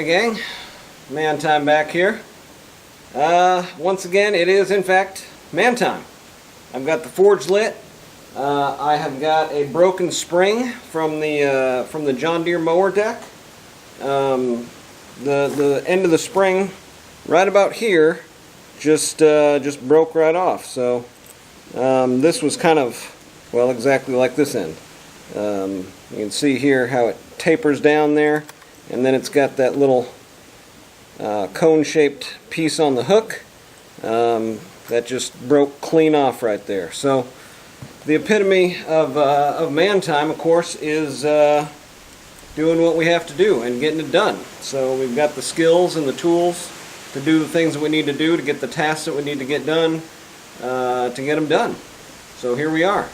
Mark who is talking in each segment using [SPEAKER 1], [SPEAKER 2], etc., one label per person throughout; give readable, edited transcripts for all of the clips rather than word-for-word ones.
[SPEAKER 1] Hey gang, man time back here. Once again, it is in fact man time. I've got the forge lit. I have got a broken spring from the John Deere mower deck. The end of the spring, right about here, just broke right off. So this was kind of, well, exactly like this end. You can see here how it tapers down there, and then it's got that little cone-shaped piece on the hook that just broke clean off right there. So the epitome of man time, of course, is doing what we have to do and getting it done. So we've got the skills and the tools to do the things that we need to do to get the tasks that we need to get done, to get them done. So here we are.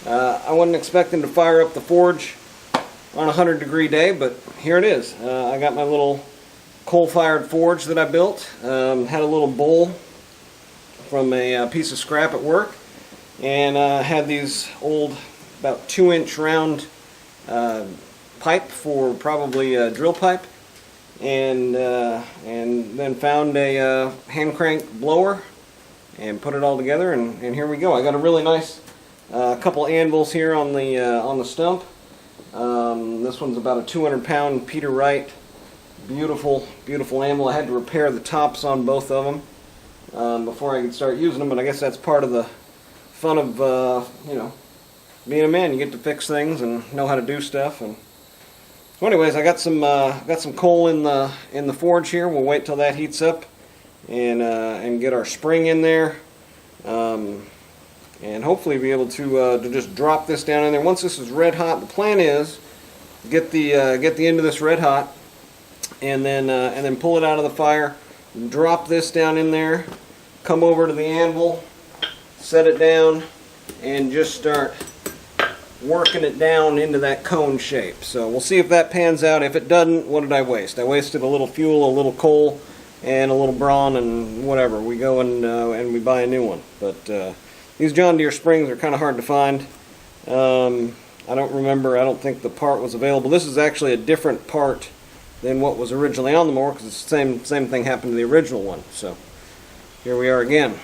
[SPEAKER 1] I wasn't expecting to fire up the forge on a 100-degree day, but here it is. I got my little coal-fired forge that I built. Had a little bowl from a piece of scrap at work, and had these old, about 2-inch round pipe for probably a drill pipe, and then found a hand crank blower and put it all together, and here we go. I got a really nice couple anvils here on the stump. This one's about a 200-pound Peter Wright. Beautiful, beautiful anvil. I had to repair the tops on both of them before I could start using them, but I guess that's part of the fun of being a man. You get to fix things and know how to do stuff. And so, anyways, I got some coal in the forge here. We'll wait till that heats up and get our spring in there. And hopefully be able to just drop this down in there. Once this is red hot, the plan is get the end of this red hot, and then pull it out of the fire, drop this down in there, come over to the anvil, set it down, and just start working it down into that cone shape. So we'll see if that pans out. If it doesn't, what did I waste? I wasted a little fuel, a little coal, and a little brawn, and whatever. We go and we buy a new one. But these John Deere springs are kind of hard to find. I don't think the part was available. This is actually a different part than what was originally on the mower, because the same thing happened to the original one. So here we are again.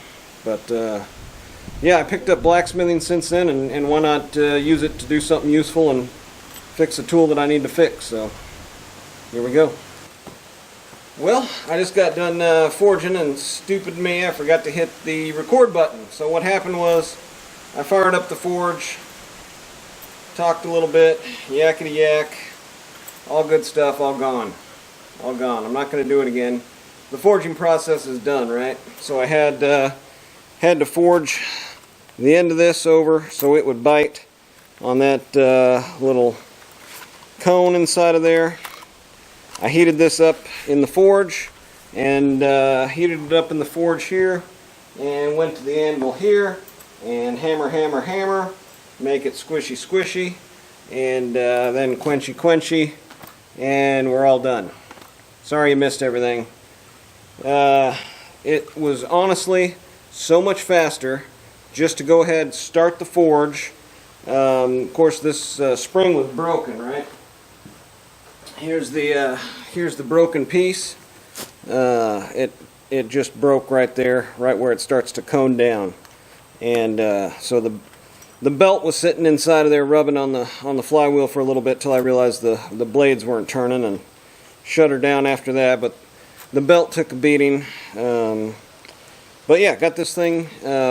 [SPEAKER 1] But yeah, I picked up blacksmithing since then, and why not use it to do something useful and fix a tool that I need to fix. So here we go. Well, I just got done forging, and stupid me, I forgot to hit the record button. So what happened was, I fired up the forge, talked a little bit, yakety yak, all good stuff, all gone. All gone. I'm not going to do it again. The forging process is done, right? So I had to forge the end of this over so it would bite on that little cone inside of there. I heated this up in the forge, and heated it up in the forge here, and went to the anvil here, and hammer, hammer, hammer, make it squishy, squishy, and then quenchy, quenchy, and we're all done. Sorry you missed everything. It was honestly so much faster just to go ahead and start the forge. Of course, this spring was broken, right? Here's the broken piece. It just broke right there, right where it starts to cone down, and so the belt was sitting inside of there, rubbing on the flywheel for a little bit till I realized the blades weren't turning, and shut her down after that. But the belt took a beating. But yeah, got this thing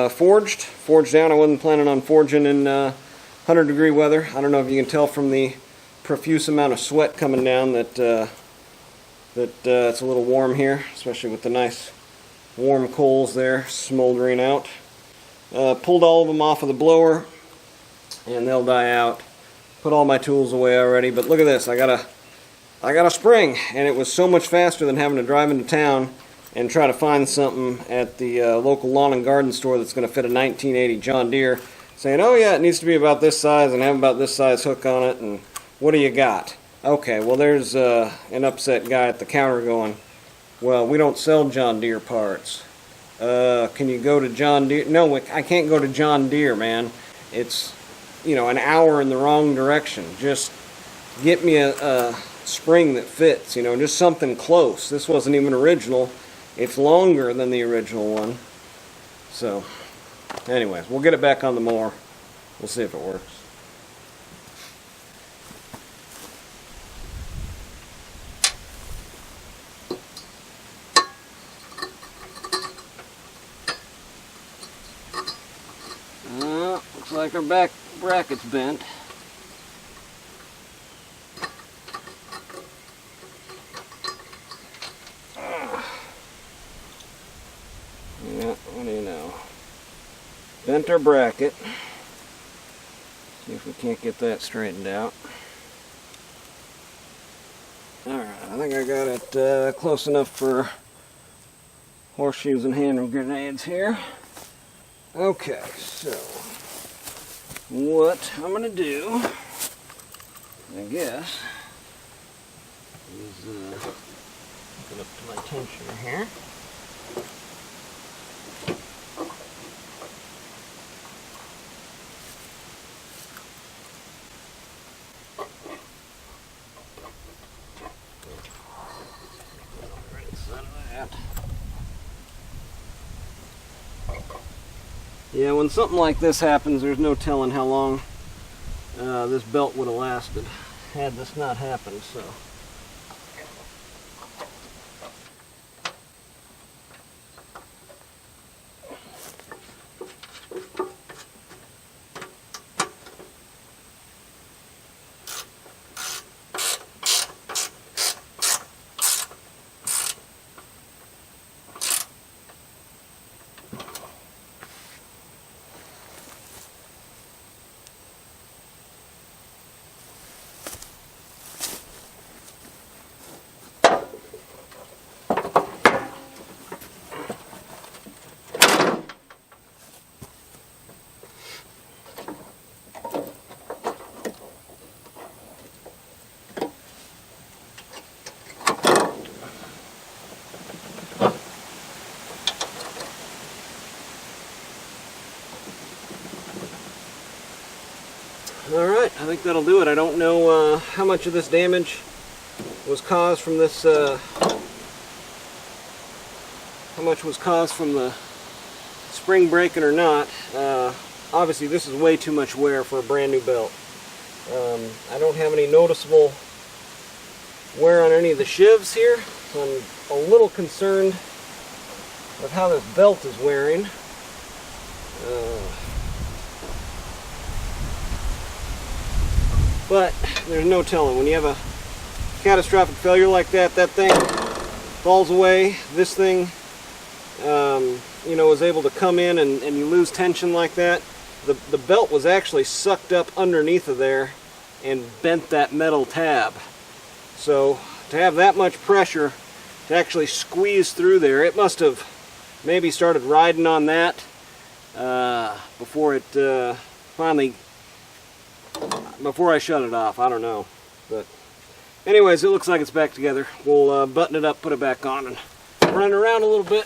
[SPEAKER 1] forged down. I wasn't planning on forging in 100-degree weather. I don't know if you can tell from the profuse amount of sweat coming down that it's a little warm here, especially with the nice warm coals there smoldering out. Pulled all of them off of the blower, and they'll die out. Put all my tools away already, but look at this. I got a spring, and it was so much faster than having to drive into town and try to find something at the local lawn and garden store that's going to fit a 1980 John Deere, saying, oh yeah, it needs to be about this size and have about this size hook on it, and what do you got? Okay, well, there's an upset guy at the counter going, well, we don't sell John Deere parts. Can you go to John Deere? No, I can't go to John Deere, man. It's, an hour in the wrong direction. Just get me a spring that fits, you know, just something close. This wasn't even original. It's longer than the original one. So, anyways, we'll get it back on the mower. We'll see if it works. Looks like our back bracket's bent. Yeah, what do you know? Bent our bracket. See if we can't get that straightened out. Alright, I think I got it close enough for horseshoes and hand grenades here. Okay, so what I'm going to do, I guess, is get up to my tensioner here. Right side of that. Yeah, when something like this happens, there's no telling how long this belt would have lasted had this not happened, so. Alright, I think that'll do it. I don't know how much of this damage was caused from this, how much was caused from the spring breaking or not. Obviously this is way too much wear for a brand new belt. I don't have any noticeable wear on any of the shivs here, so I'm a little concerned with how this belt is wearing. But there's no telling. When you have a catastrophic failure like that, that thing falls away. This thing, you know, is able to come in and you lose tension like that. The belt was actually sucked up underneath of there and bent that metal tab. So to have that much pressure to actually squeeze through there, it must have maybe started riding on that before it finally, before I shut it off. I don't know. But anyways, it looks like it's back together. We'll button it up, put it back on, and run it around a little bit.